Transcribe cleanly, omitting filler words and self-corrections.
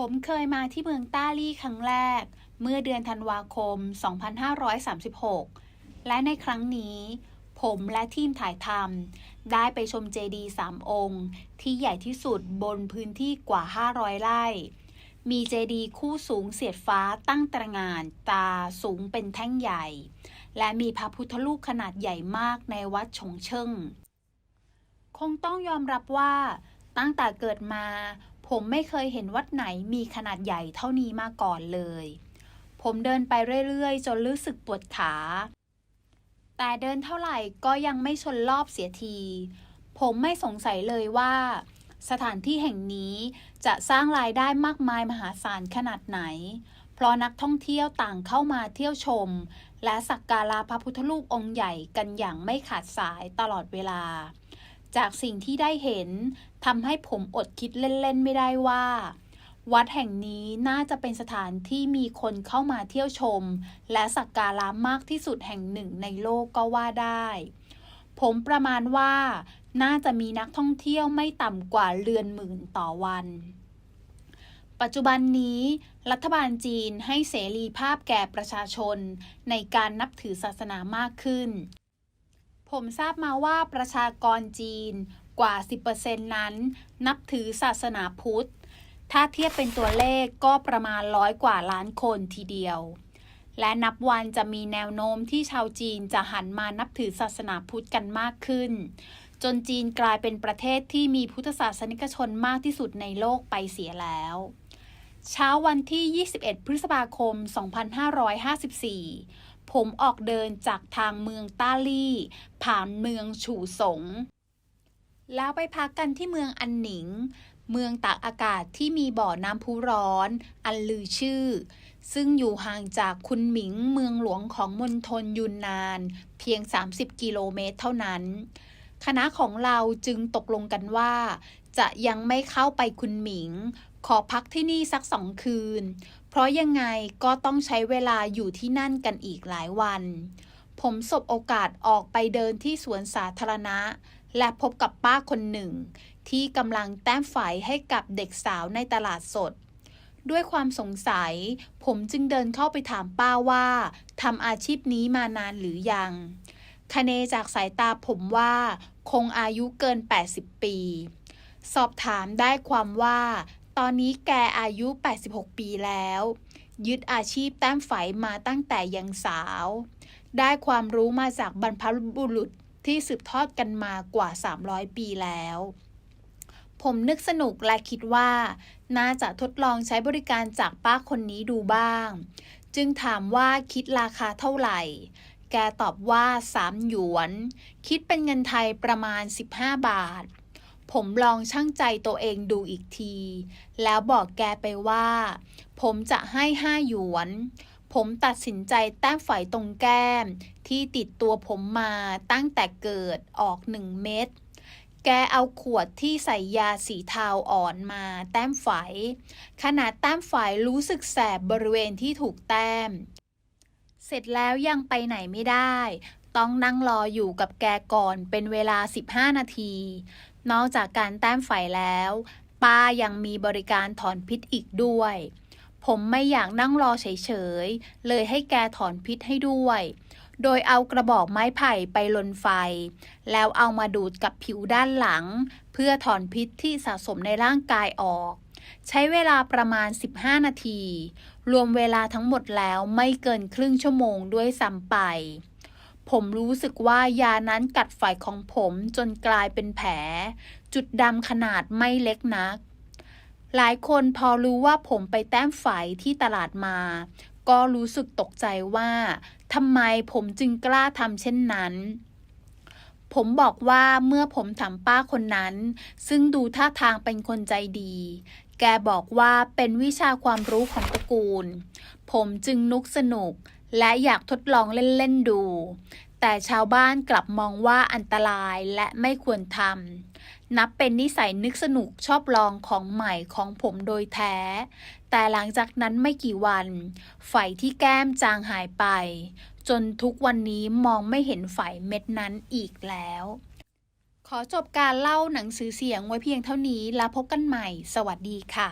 ผมเคยมาที่เมืองต้าลี่ครั้งแรกเมื่อเดือนธันวาคม 2536 และในครั้งนี้ผมและทีมถ่ายทำได้ไปชมเจดีย์3 องค์ที่ใหญ่ที่สุดบนพื้นที่กว่า 500 ไร่ มีเจดีย์คู่สูงเสียดฟ้าตั้งตระหง่านตาสูงเป็นแท่งใหญ่ และมีพระพุทธรูปขนาดใหญ่มากในวัดฉงเชิ่ง คงต้องยอมรับว่าตั้งแต่เกิดมาผมไม่เคยเห็นวัดไหนมีขนาดใหญ่เท่านี้มาก่อนเลย ผมเดินไปเรื่อยๆจนรู้สึกปวดขา แต่เดินเท่าไหร่ก็ยังไม่ชนรอบเสียที ผมไม่สงสัยเลยว่าสถานที่แห่งนี้จะสร้างรายได้มากมายมหาศาลขนาดไหน เพราะนักท่องเที่ยวต่างเข้ามาเที่ยวชมและสักการะพระพุทธรูปองค์ใหญ่กันอย่างไม่ขาดสายตลอดเวลา จากสิ่งที่ได้เห็นทำให้ผมอดคิดเล่นๆไม่ได้ว่าวัดแห่งนี้น่าจะเป็นสถานที่มีคนเข้ามาเที่ยวชมและสักการะมากที่สุดแห่งหนึ่งในโลกก็ว่าได้ผมประมาณว่าน่าจะมีนักท่องเที่ยวไม่ต่ำกว่าเรือนหมื่นต่อวันปัจจุบันนี้รัฐบาลจีนให้เสรีภาพแก่ประชาชนในการนับถือศาสนามากขึ้นผมทราบมาว่าประชากรจีนกว่า 10% นั้นนับถือศาสนาพุทธถ้าเทียบเป็นตัวเลขก็ประมาณ100 กว่าล้านคนทีเดียวและนับวันจะมีแนวโน้มที่ชาวจีนจะหันมานับถือศาสนาพุทธกันมากขึ้นจนจีนกลายเป็นประเทศที่มีพุทธศาสนิกชนมากที่สุดในโลกไปเสียแล้วเช้าวันที่ 21 พฤษภาคม 2554 ผมออกเดินจากทางเมืองต้าลี่ผ่านเมืองฉู่สงแล้วไปพักกันที่เมืองอันหนิงเมืองตากอากาศที่มีบ่อน้ำพุร้อนอันลือชื่อซึ่งอยู่ห่างจากคุนหมิงเมืองหลวงของมณฑลยูนนานเพียง30 กิโลเมตรเท่านั้นคณะของเราจึงตกลงกันว่าจะยังไม่เข้าไปคุนหมิงขอพักที่นี่สัก2 คืนเพราะยังไงก็ต้องใช้เวลาอยู่ที่นั่นกันอีกหลายวันผมสบโอกาสออกไปเดินที่สวนสาธารณะและพบกับป้าคนหนึ่งที่กำลังแต้มไฝให้กับเด็กสาวในตลาดสดด้วยความสงสัยผมจึงเดินเข้าไปถามป้าว่าทำอาชีพนี้มานานหรือยังคะเนจากสายตาผมว่าคงอายุเกิน80 ปีสอบถามได้ความว่าตอนนี้แกอายุ86 ปีแล้วยึดอาชีพแต้มไฝมาตั้งแต่ยังสาวได้ความรู้มาจากบรรพบุรุษที่สืบทอดกันมากว่า300 ปีแล้วผมนึกสนุกและคิดว่าน่าจะทดลองใช้บริการจากป้าคนนี้ดูบ้างจึงถามว่าคิดราคาเท่าไหร่แกตอบว่า3 หยวนคิดเป็นเงินไทยประมาณ15 บาทผมลองชั่งใจตัวเองดูอีกทีแล้วบอกแกไปว่าผมจะให้5 หยวนผมตัดสินใจแต้มไฝตรงแก้มที่ติดตัวผมมาตั้งแต่เกิดออก1 เม็ดแกเอาขวดที่ใส่ยาสีเทาอ่อนมาแต้มไฝขนาดแต้มไฝรู้สึกแสบบริเวณที่ถูกแต้มเสร็จแล้วยังไปไหนไม่ได้ต้องนั่งรออยู่กับแกก่อนเป็นเวลา15 นาทีนอกจากการแต้มไฝแล้วป้ายังมีบริการถอนพิษอีกด้วยผมไม่อยากนั่งรอเฉยๆเลยให้แกถอนพิษให้ด้วยโดยเอากระบอกไม้ไผ่ไปลนไฟแล้วเอามาดูดกับผิวด้านหลังเพื่อถอนพิษที่สะสมในร่างกายออกใช้เวลาประมาณ15 นาทีรวมเวลาทั้งหมดแล้วไม่เกินครึ่งชั่วโมงด้วยซ้ำไปผมรู้สึกว่ายานั้นกัดไฝของผมจนกลายเป็นแผลจุดดำขนาดไม่เล็กนักหลายคนพอรู้ว่าผมไปแต้มไฝที่ตลาดมาก็รู้สึกตกใจว่าทำไมผมจึงกล้าทำเช่นนั้นผมบอกว่าเมื่อผมถามป้าคนนั้นซึ่งดูท่าทางเป็นคนใจดีแกบอกว่าเป็นวิชาความรู้ของตระกูลผมจึงนึกสนุกและอยากทดลองเล่นๆดูแต่ชาวบ้านกลับมองว่าอันตรายและไม่ควรทำนับเป็นนิสัยนึกสนุกชอบลองของใหม่ของผมโดยแท้แต่หลังจากนั้นไม่กี่วันไฝที่แก้มจางหายไปจนทุกวันนี้มองไม่เห็นไฝเม็ดนั้นอีกแล้วขอจบการเล่าหนังสือเสียงไว้เพียงเท่านี้แล้วพบกันใหม่สวัสดีค่ะ